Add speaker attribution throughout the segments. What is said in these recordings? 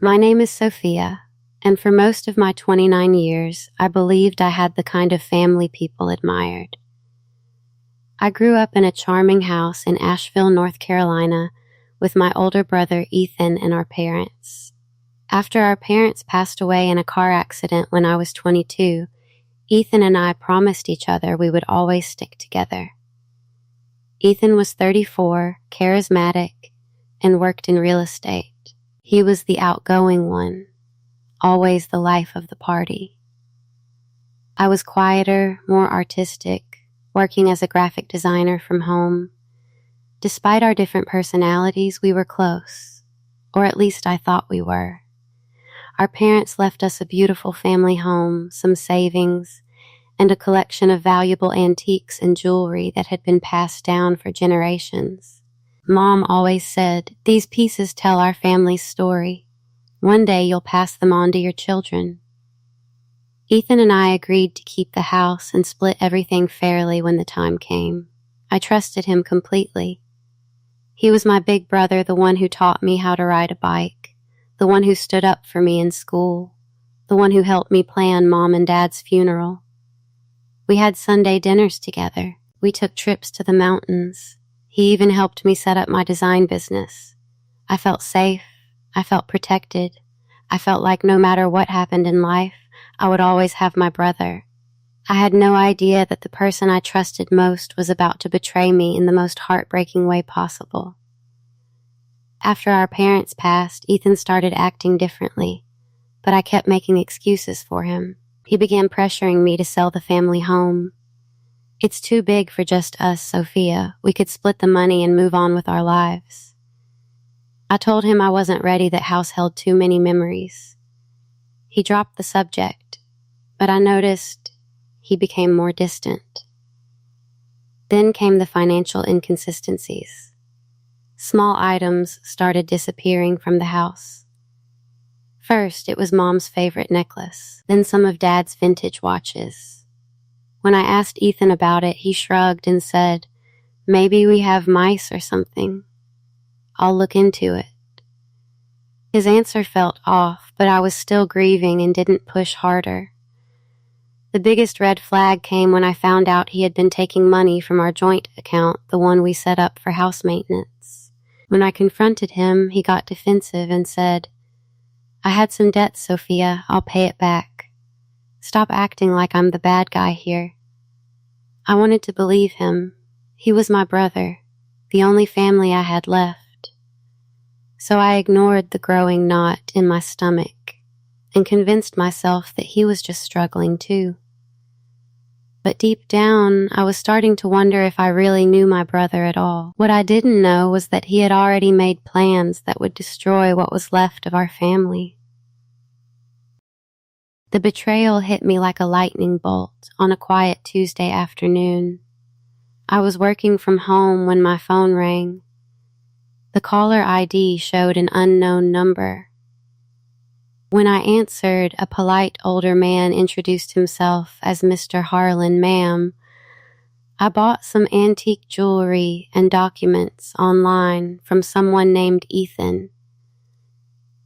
Speaker 1: My name is Sophia, and for most of my 29 years, I believed I had the kind of family people admired. I grew up in a charming house in Asheville, North Carolina, with my older brother Ethan and our parents. After our parents passed away in a car accident when I was 22, Ethan and I promised each other we would always stick together. Ethan was 34, charismatic, and worked in real estate. He was the outgoing one, always the life of the party. I was quieter, more artistic, working as a graphic designer from home. Despite our different personalities, we were close, or at least I thought we were. Our parents left us a beautiful family home, some savings, and a collection of valuable antiques and jewelry that had been passed down for generations. Mom always said, "These pieces tell our family's story. One day you'll pass them on to your children." Ethan and I agreed to keep the house and split everything fairly when the time came. I trusted him completely. He was my big brother, the one who taught me how to ride a bike, the one who stood up for me in school, the one who helped me plan Mom and Dad's funeral. We had Sunday dinners together. We took trips to the mountains. He even helped me set up my design business. I felt safe. I felt protected. I felt like no matter what happened in life, I would always have my brother. I had no idea that the person I trusted most was about to betray me in the most heartbreaking way possible. After our parents passed, Ethan started acting differently, but I kept making excuses for him. He began pressuring me to sell the family home. "It's too big for just us, Sophia. We could split the money and move on with our lives." I told him I wasn't ready, that house held too many memories. He dropped the subject, but I noticed he became more distant. Then came the financial inconsistencies. Small items started disappearing from the house. First, it was Mom's favorite necklace, then some of Dad's vintage watches. When I asked Ethan about it, he shrugged and said, "Maybe we have mice or something. I'll look into it." His answer felt off, but I was still grieving and didn't push harder. The biggest red flag came when I found out he had been taking money from our joint account, the one we set up for house maintenance. When I confronted him, he got defensive and said, "I had some debts, Sophia. I'll pay it back. Stop acting like I'm the bad guy here." I wanted to believe him. He was my brother, the only family I had left. So I ignored the growing knot in my stomach and convinced myself that he was just struggling too. But deep down, I was starting to wonder if I really knew my brother at all. What I didn't know was that he had already made plans that would destroy what was left of our family. The betrayal hit me like a lightning bolt on a quiet Tuesday afternoon. I was working from home when my phone rang. The caller ID showed an unknown number. When I answered, a polite older man introduced himself as Mr. Harlan, ma'am. I bought some antique jewelry and documents online from someone named Ethan.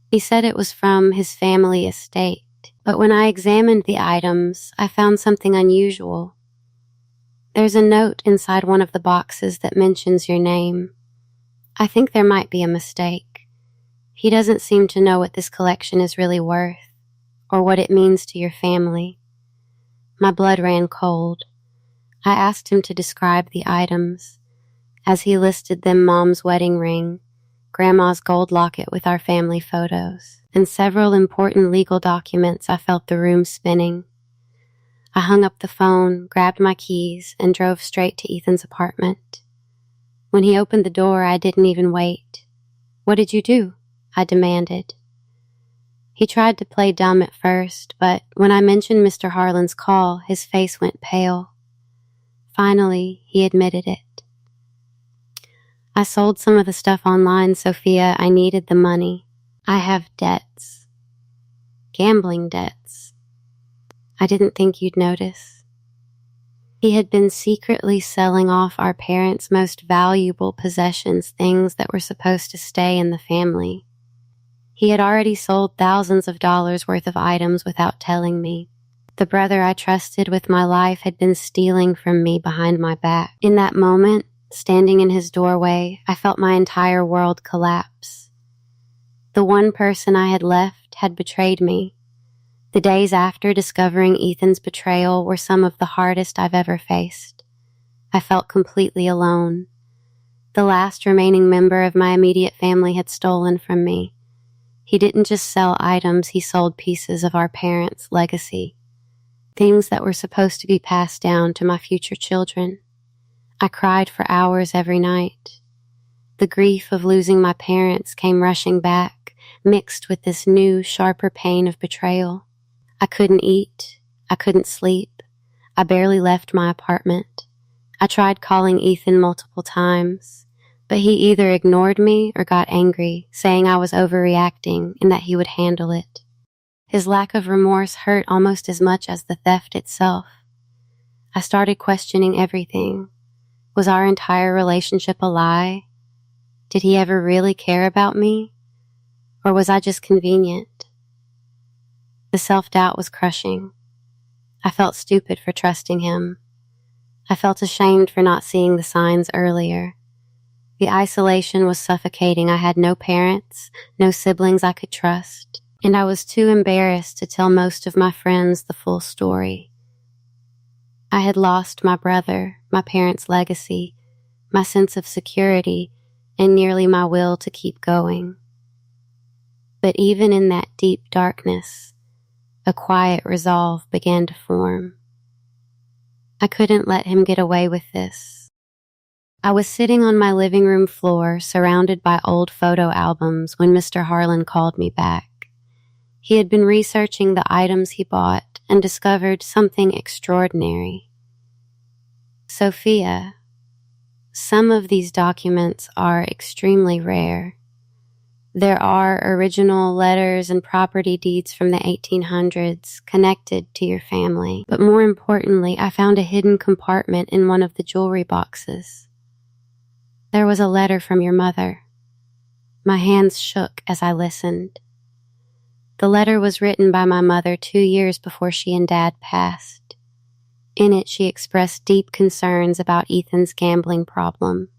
Speaker 1: He said it was from his family estate, but when I examined the items, I found something unusual. There's a note inside one of the boxes that mentions your name. I think there might be a mistake. He doesn't seem to know what this collection is really worth, or what it means to your family. My blood ran cold. I asked him to describe the items. As he listed them, Mom's wedding ring, Grandma's gold locket with our family photos, and several important legal documents, I felt the room spinning. I hung up the phone, grabbed my keys, and drove straight to Ethan's apartment. When he opened the door, I didn't even wait. "What did you do?" I demanded. He tried to play dumb at first, but when I mentioned Mr. Harlan's call, his face went pale. Finally, he admitted it. "I sold some of the stuff online, Sophia. I needed the money. I have debts. Gambling debts. I didn't think you'd notice." He had been secretly selling off our parents' most valuable possessions, things that were supposed to stay in the family. He had already sold thousands of dollars worth of items without telling me. The brother I trusted with my life had been stealing from me behind my back. In that moment, standing in his doorway, I felt my entire world collapse. The one person I had left had betrayed me. The days after discovering Ethan's betrayal were some of the hardest I've ever faced. I felt completely alone. The last remaining member of my immediate family had stolen from me. He didn't just sell items, he sold pieces of our parents' legacy. Things that were supposed to be passed down to my future children. I cried for hours every night. The grief of losing my parents came rushing back, mixed with this new, sharper pain of betrayal. I couldn't eat. I couldn't sleep. I barely left my apartment. I tried calling Ethan multiple times, but he either ignored me or got angry, saying I was overreacting and that he would handle it. His lack of remorse hurt almost as much as the theft itself. I started questioning everything. Was our entire relationship a lie? Did he ever really care about me? Or was I just convenient? The self-doubt was crushing. I felt stupid for trusting him. I felt ashamed for not seeing the signs earlier. The isolation was suffocating. I had no parents, no siblings I could trust, and I was too embarrassed to tell most of my friends the full story. I had lost my brother, my parents' legacy, my sense of security, and nearly my will to keep going. But even in that deep darkness, a quiet resolve began to form. I couldn't let him get away with this. I was sitting on my living room floor, surrounded by old photo albums, when Mr. Harlan called me back. He had been researching the items he bought and discovered something extraordinary. Sophia, some of these documents are extremely rare. There are original letters and property deeds from the 1800s connected to your family, but more importantly, I found a hidden compartment in one of the jewelry boxes. There was a letter from your mother. My hands shook as I listened. The letter was written by my mother 2 years before she and Dad passed. In it, she expressed deep concerns about Ethan's gambling problem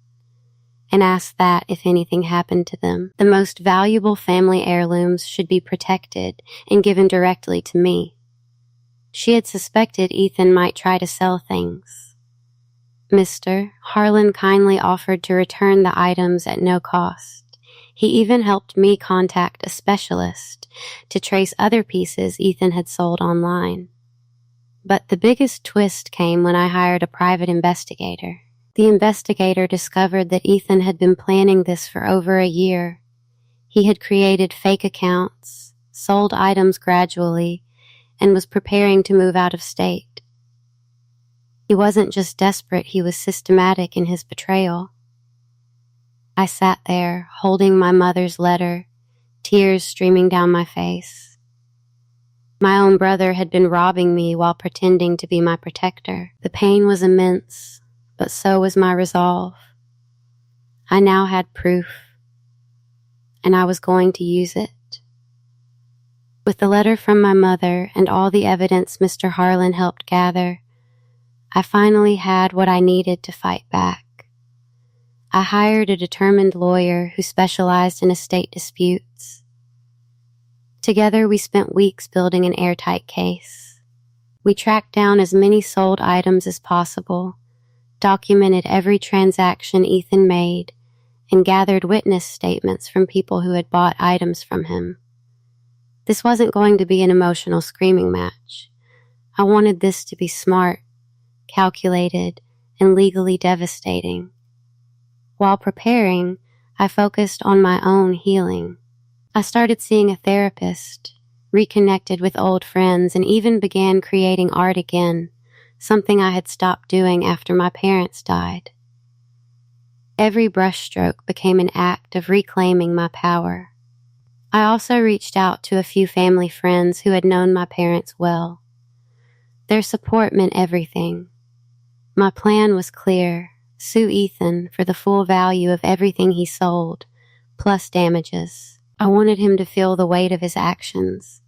Speaker 1: and asked that, if anything happened to them, the most valuable family heirlooms should be protected and given directly to me. She had suspected Ethan might try to sell things. Mr. Harlan kindly offered to return the items at no cost. He even helped me contact a specialist to trace other pieces Ethan had sold online. But the biggest twist came when I hired a private investigator. The investigator discovered that Ethan had been planning this for over a year. He had created fake accounts, sold items gradually, and was preparing to move out of state. He wasn't just desperate, he was systematic in his betrayal. I sat there, holding my mother's letter, tears streaming down my face. My own brother had been robbing me while pretending to be my protector. The pain was immense, but so was my resolve. I now had proof, and I was going to use it. With the letter from my mother and all the evidence Mr. Harlan helped gather, I finally had what I needed to fight back. I hired a determined lawyer who specialized in estate disputes. Together, we spent weeks building an airtight case. We tracked down as many sold items as possible, documented every transaction Ethan made, and gathered witness statements from people who had bought items from him. This wasn't going to be an emotional screaming match. I wanted this to be smart, calculated, and legally devastating. While preparing, I focused on my own healing. I started seeing a therapist, reconnected with old friends, and even began creating art again, something I had stopped doing after my parents died. Every brushstroke became an act of reclaiming my power. I also reached out to a few family friends who had known my parents well. Their support meant everything. My plan was clear: sue Ethan for the full value of everything he sold, plus damages. I wanted him to feel the weight of his actions.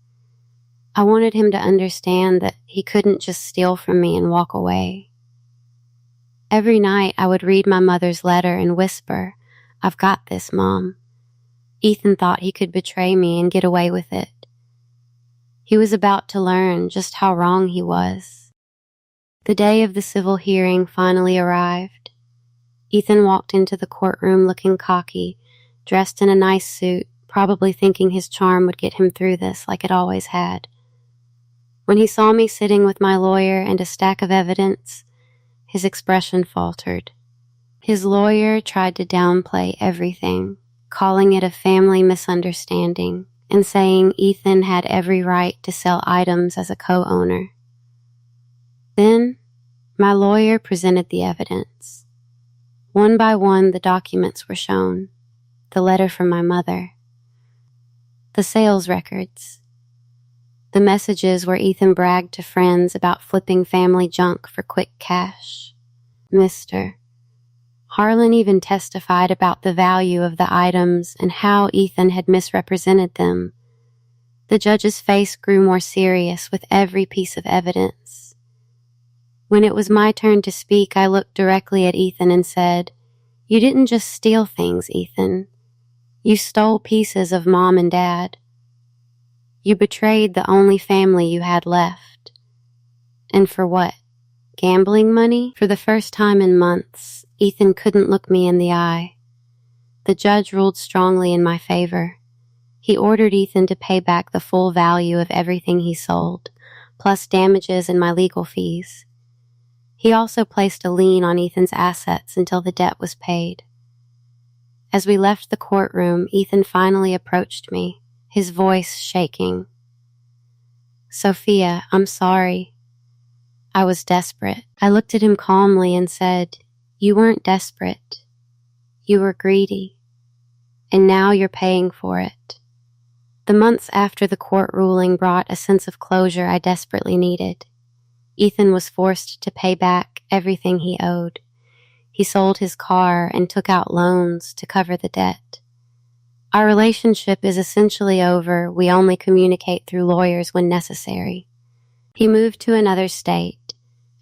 Speaker 1: I wanted him to understand that he couldn't just steal from me and walk away. Every night I would read my mother's letter and whisper, "I've got this, Mom." Ethan thought he could betray me and get away with it. He was about to learn just how wrong he was. The day of the civil hearing finally arrived. Ethan walked into the courtroom looking cocky, dressed in a nice suit, probably thinking his charm would get him through this like it always had. When he saw me sitting with my lawyer and a stack of evidence, his expression faltered. His lawyer tried to downplay everything, calling it a family misunderstanding and saying Ethan had every right to sell items as a co-owner. Then, my lawyer presented the evidence. One by one, the documents were shown. The letter from my mother. The sales records. The messages where Ethan bragged to friends about flipping family junk for quick cash. Mr. Harlan even testified about the value of the items and how Ethan had misrepresented them. The judge's face grew more serious with every piece of evidence. When it was my turn to speak, I looked directly at Ethan and said, "You didn't just steal things, Ethan. You stole pieces of Mom and Dad. You betrayed the only family you had left. And for what? Gambling money?" For the first time in months, Ethan couldn't look me in the eye. The judge ruled strongly in my favor. He ordered Ethan to pay back the full value of everything he sold, plus damages and my legal fees. He also placed a lien on Ethan's assets until the debt was paid. As we left the courtroom, Ethan finally approached me, his voice shaking. "Sophia, I'm sorry." I was desperate. I looked at him calmly and said, "You weren't desperate. You were greedy. And now you're paying for it." The months after the court ruling brought a sense of closure I desperately needed. Ethan was forced to pay back everything he owed. He sold his car and took out loans to cover the debt. Our relationship is essentially over. We only communicate through lawyers when necessary. He moved to another state,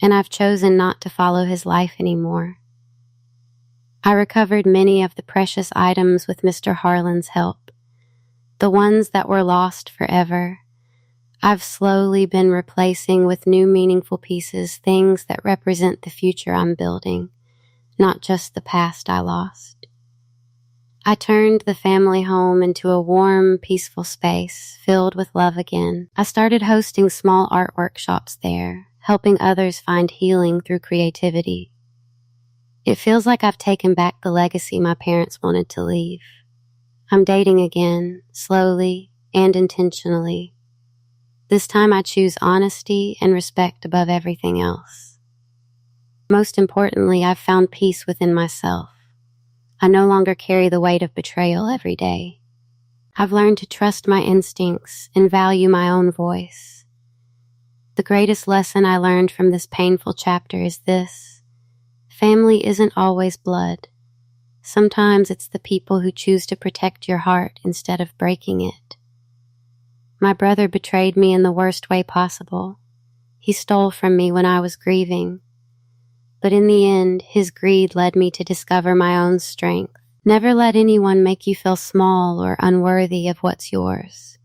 Speaker 1: and I've chosen not to follow his life anymore. I recovered many of the precious items with Mr. Harlan's help, the ones that were lost forever. I've slowly been replacing with new meaningful pieces things that represent the future I'm building, not just the past I lost. I turned the family home into a warm, peaceful space filled with love again. I started hosting small art workshops there, helping others find healing through creativity. It feels like I've taken back the legacy my parents wanted to leave. I'm dating again, slowly and intentionally. This time I choose honesty and respect above everything else. Most importantly, I've found peace within myself. I no longer carry the weight of betrayal every day. I've learned to trust my instincts and value my own voice. The greatest lesson I learned from this painful chapter is this: family isn't always blood. Sometimes it's the people who choose to protect your heart instead of breaking it. My brother betrayed me in the worst way possible. He stole from me when I was grieving. But in the end, his greed led me to discover my own strength. Never let anyone make you feel small or unworthy of what's yours.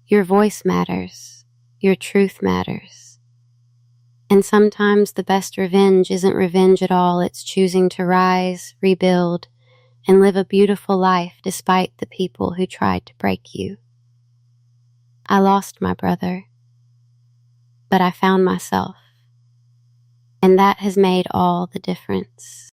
Speaker 1: Your voice matters. Your truth matters. And sometimes the best revenge isn't revenge at all. It's choosing to rise, rebuild, and live a beautiful life despite the people who tried to break you. I lost my brother, but I found myself, and that has made all the difference.